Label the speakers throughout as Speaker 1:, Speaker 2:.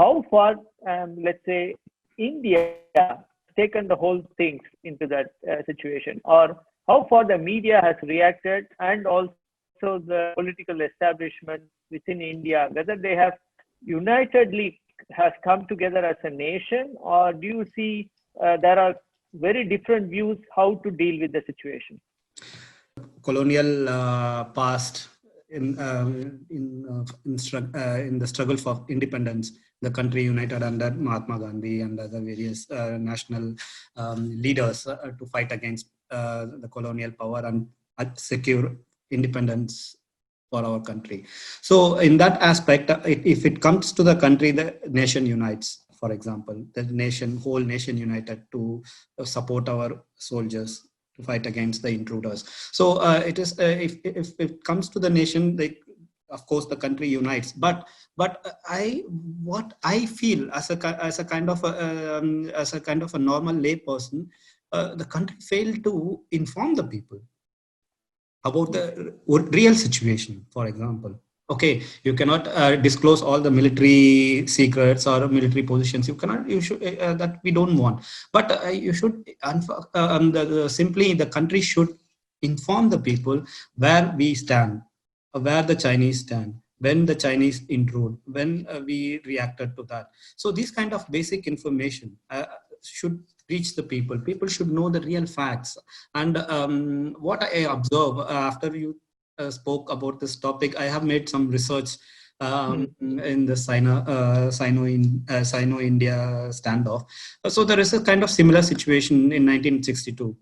Speaker 1: how far, let's say, India has taken the whole things into that situation, or how far the media has reacted, and also the political establishment within India, whether they have unitedly has come together as a nation, or do you see there are very different views how to deal with the situation?
Speaker 2: Colonial past in the struggle for independence, the country united under Mahatma Gandhi and other various national leaders to fight against the colonial power and secure independence for our country. So in that aspect, if it comes to the country, the nation unites. For example, the whole nation united to support our soldiers to fight against the intruders. So it is if it comes to the nation, of course the country unites. But what I feel as a kind of a normal lay person, the country failed to inform the people about the real situation. For example, okay, you cannot disclose all the military secrets or military positions. You should that we don't want. But you should simply the country should inform the people where we stand, where the Chinese stand, when the Chinese intrude, when we reacted to that. So these kind of basic information should reach the people. People should know the real facts. And what I observe after you spoke about this topic, I have made some research in the Sino-India standoff. So there is a kind of similar situation in 1962.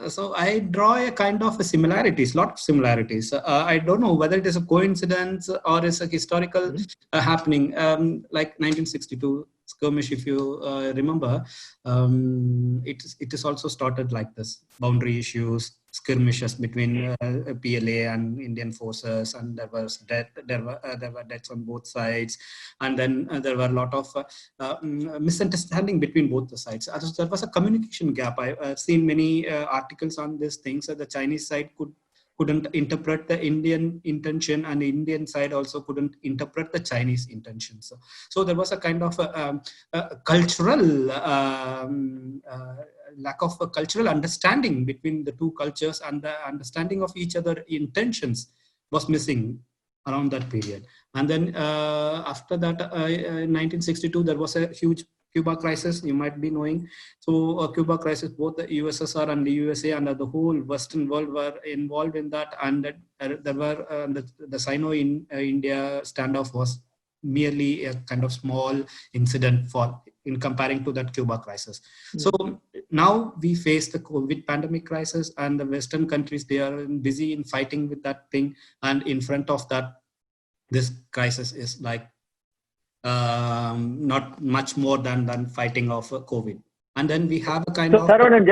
Speaker 2: So I draw a kind of a lot of similarities. I don't know whether it is a coincidence or is a historical happening. Like 1962 skirmish, if you remember, it is also started like this: boundary issues, skirmishes between PLA and Indian forces, and there were deaths on both sides, and then there were a lot of misunderstanding between both the sides. There was a communication gap. I've seen many articles on these things that the Chinese side couldn't interpret the Indian intention, and the Indian side also couldn't interpret the Chinese intentions. So there was a kind of cultural lack of a cultural understanding between the two cultures, and the understanding of each other intentions was missing around that period. And then after that, in 1962, there was a huge Cuba crisis, you might be knowing. So Cuba crisis, both the USSR and the USA and the whole Western world were involved in that. And there were the Sino-India standoff was merely a kind of small incident in comparing to that Cuba crisis. So now we face the COVID pandemic crisis, and the Western countries, they are busy in fighting with that thing. And in front of that, this crisis is like not much more than fighting of COVID. And then we have a kind of...
Speaker 1: So, Saravanan,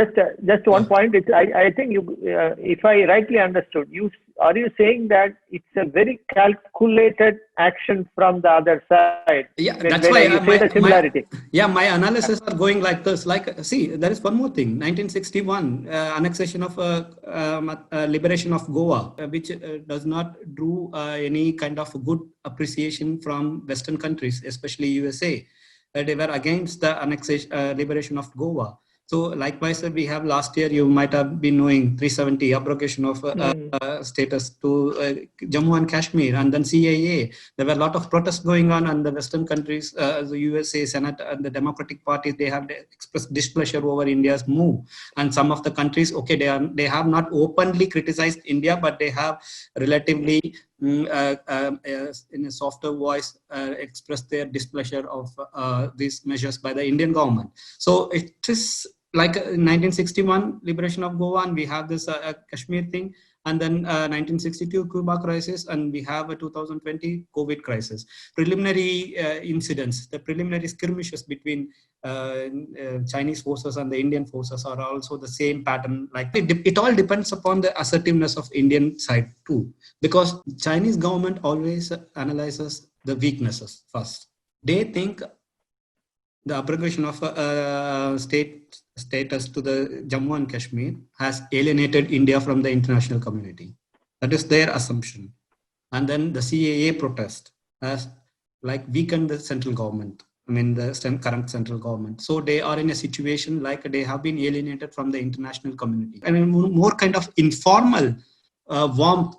Speaker 1: just one point. I think you, if I rightly understood, are you saying that it's a very calculated action from the other side?
Speaker 2: Yeah, that's why
Speaker 1: you say the similarity.
Speaker 2: My analysis are going like this. Like, see, there is one more thing. 1961, annexation of liberation of Goa, which does not do any kind of good appreciation from Western countries, especially USA. They were against the annexation, liberation of Goa. So likewise, we have last year, you might have been knowing 370 abrogation of status to Jammu and Kashmir, and then CAA. There were a lot of protests going on, and the Western countries, the USA, Senate, and the Democratic Party, they have expressed displeasure over India's move. And some of the countries, okay, they have not openly criticized India, but they have relatively in a softer voice expressed their displeasure of these measures by the Indian government. So it is like 1961 liberation of Goa, and we have this Kashmir thing, and then 1962 Cuba crisis, and we have a 2020 COVID crisis. Preliminary incidents, the preliminary skirmishes between Chinese forces and the Indian forces are also the same pattern. Like it all depends upon the assertiveness of Indian side too, because Chinese government always analyzes the weaknesses first. They think the abrogation of status to the Jammu and Kashmir has alienated India from the international community. That is their assumption. And then the CAA protest has like weaken the central government. I mean, the current central government. So they are in a situation like they have been alienated from the international community. I mean, more kind of informal warmth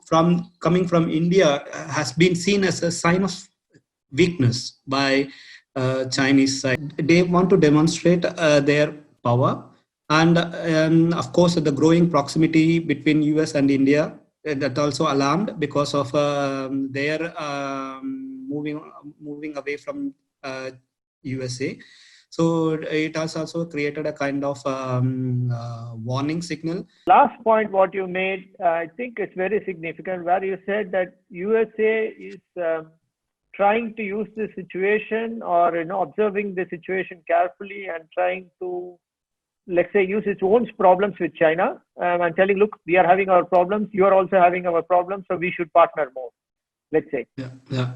Speaker 2: coming from India has been seen as a sign of weakness by Chinese side. They want to demonstrate their power, and of course the growing proximity between US and India, that also alarmed because of their moving away from USA. So it has also created a kind of warning signal.
Speaker 1: Last point what you made, I think it's very significant, where you said that USA is trying to use this situation, or observing the situation carefully and trying to, let's say, use its own problems with China, and telling, look, we are having our problems, you are also having our problems, so we should partner more, let's say.
Speaker 2: Yeah.